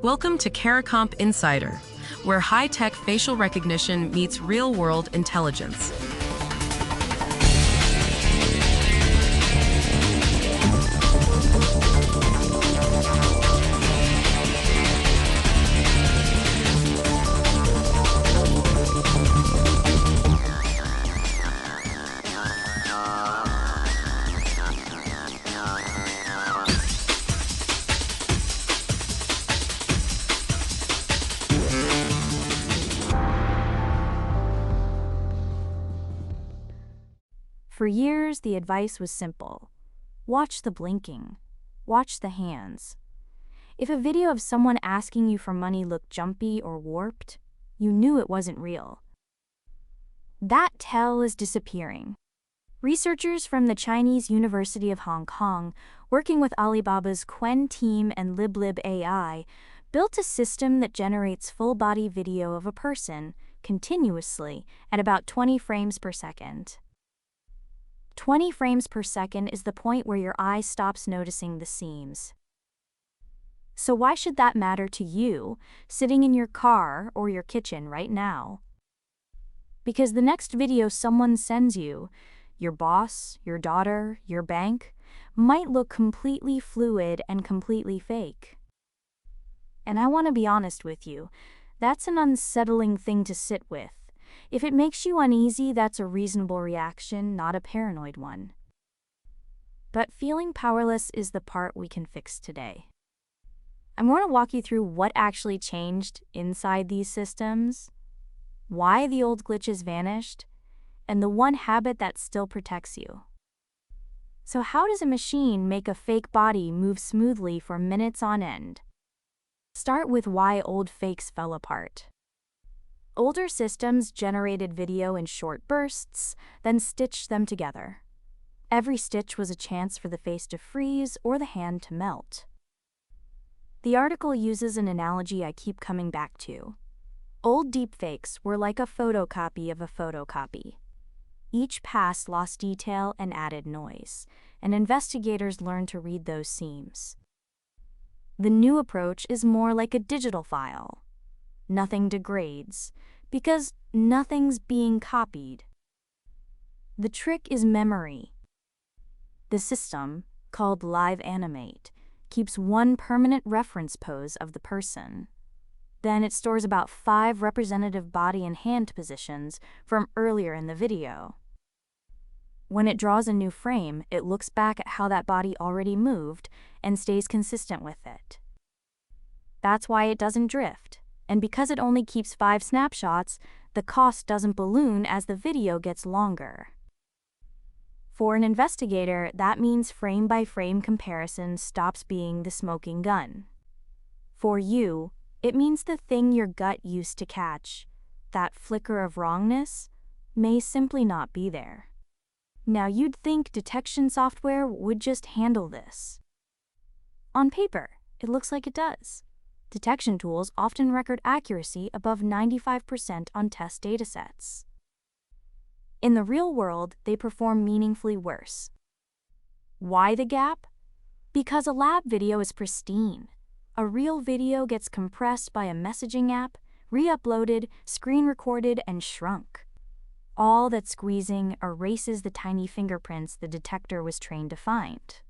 Welcome to CARICOMP Insider, where high-tech facial recognition meets real-world intelligence. For years, the advice was simple. Watch the blinking. Watch the hands. If a video of someone asking you for money looked jumpy or warped, you knew it wasn't real. That tell is disappearing. Researchers from the Chinese University of Hong Kong, working with Alibaba's Quen team and LibLib AI, built a system that generates full-body video of a person continuously at about 20 frames per second. 20 frames per second is the point where your eye stops noticing the seams. So why should that matter to you, sitting in your car or your kitchen right now? Because the next video someone sends you, your boss, your daughter, your bank, might look completely fluid and completely fake. And I want to be honest with you, that's an unsettling thing to sit with. If it makes you uneasy, that's a reasonable reaction, not a paranoid one. But feeling powerless is the part we can fix today. I'm going to walk you through what actually changed inside these systems, why the old glitches vanished, and the one habit that still protects you. So how does a machine make a fake body move smoothly for minutes on end? Start with why old fakes fell apart. Older systems generated video in short bursts, then stitched them together. Every stitch was a chance for the face to freeze or the hand to melt. The article uses an analogy I keep coming back to. Old deepfakes were like a photocopy of a photocopy. Each pass lost detail and added noise, and investigators learned to read those seams. The new approach is more like a digital file. Nothing degrades, because nothing's being copied. The trick is memory. The system, called Live Animate, keeps one permanent reference pose of the person. Then it stores about 5 representative body and hand positions from earlier in the video. When it draws a new frame, it looks back at how that body already moved and stays consistent with it. That's why it doesn't drift. And because it only keeps 5 snapshots, the cost doesn't balloon as the video gets longer. For an investigator, that means frame-by-frame comparison stops being the smoking gun. For you, it means the thing your gut used to catch, that flicker of wrongness, may simply not be there. Now you'd think detection software would just handle this. On paper, it looks like it does. Detection tools often record accuracy above 95% on test datasets. In the real world, they perform meaningfully worse. Why the gap? Because a lab video is pristine. A real video gets compressed by a messaging app, re-uploaded, screen-recorded, and shrunk. All that squeezing erases the tiny fingerprints the detector was trained to find.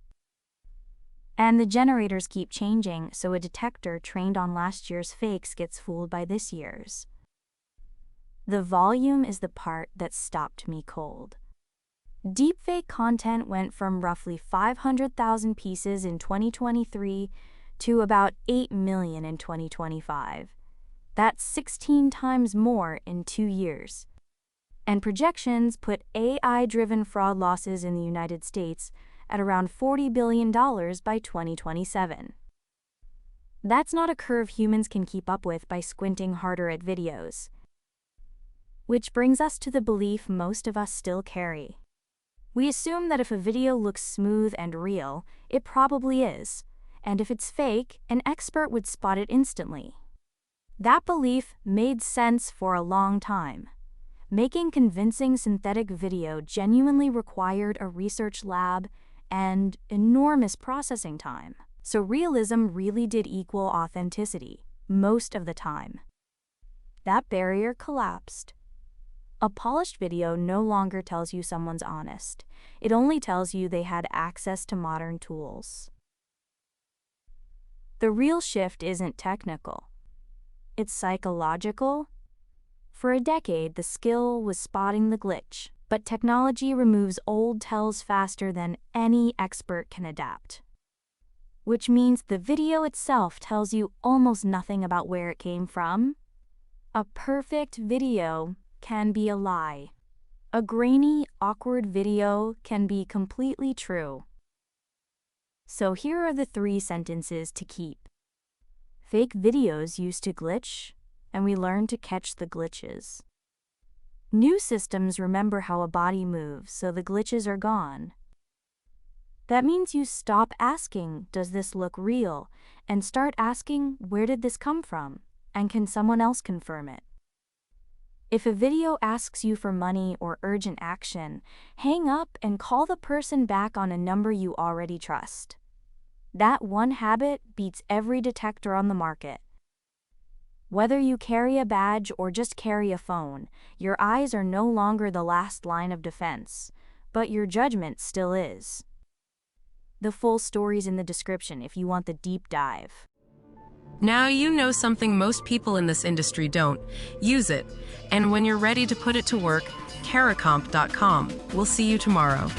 And the generators keep changing, so a detector trained on last year's fakes gets fooled by this year's. The volume is the part that stopped me cold. Deepfake content went from roughly 500,000 pieces in 2023 to about 8 million in 2025. That's 16 times more in 2 years. And projections put AI-driven fraud losses in the United States at around $40 billion by 2027. That's not a curve humans can keep up with by squinting harder at videos. Which brings us to the belief most of us still carry. We assume that if a video looks smooth and real, it probably is, and if it's fake, an expert would spot it instantly. That belief made sense for a long time. Making convincing synthetic video genuinely required a research lab and enormous processing time. So realism really did equal authenticity, most of the time. That barrier collapsed. A polished video no longer tells you someone's honest. It only tells you they had access to modern tools. The real shift isn't technical. It's psychological. For a decade, the skill was spotting the glitch, but technology removes old tells faster than any expert can adapt. Which means the video itself tells you almost nothing about where it came from. A perfect video can be a lie. A grainy, awkward video can be completely true. So here are the 3 sentences to keep. Fake videos used to glitch, and we learned to catch the glitches. New systems remember how a body moves, so the glitches are gone. That means you stop asking, does this look real, and start asking, where did this come from, and can someone else confirm it? If a video asks you for money or urgent action, hang up and call the person back on a number you already trust. That one habit beats every detector on the market. Whether you carry a badge or just carry a phone, your eyes are no longer the last line of defense, but your judgment still is. The full story's in the description if you want the deep dive. Now you know something most people in this industry don't. Use it. And when you're ready to put it to work, caracomp.com. We'll see you tomorrow.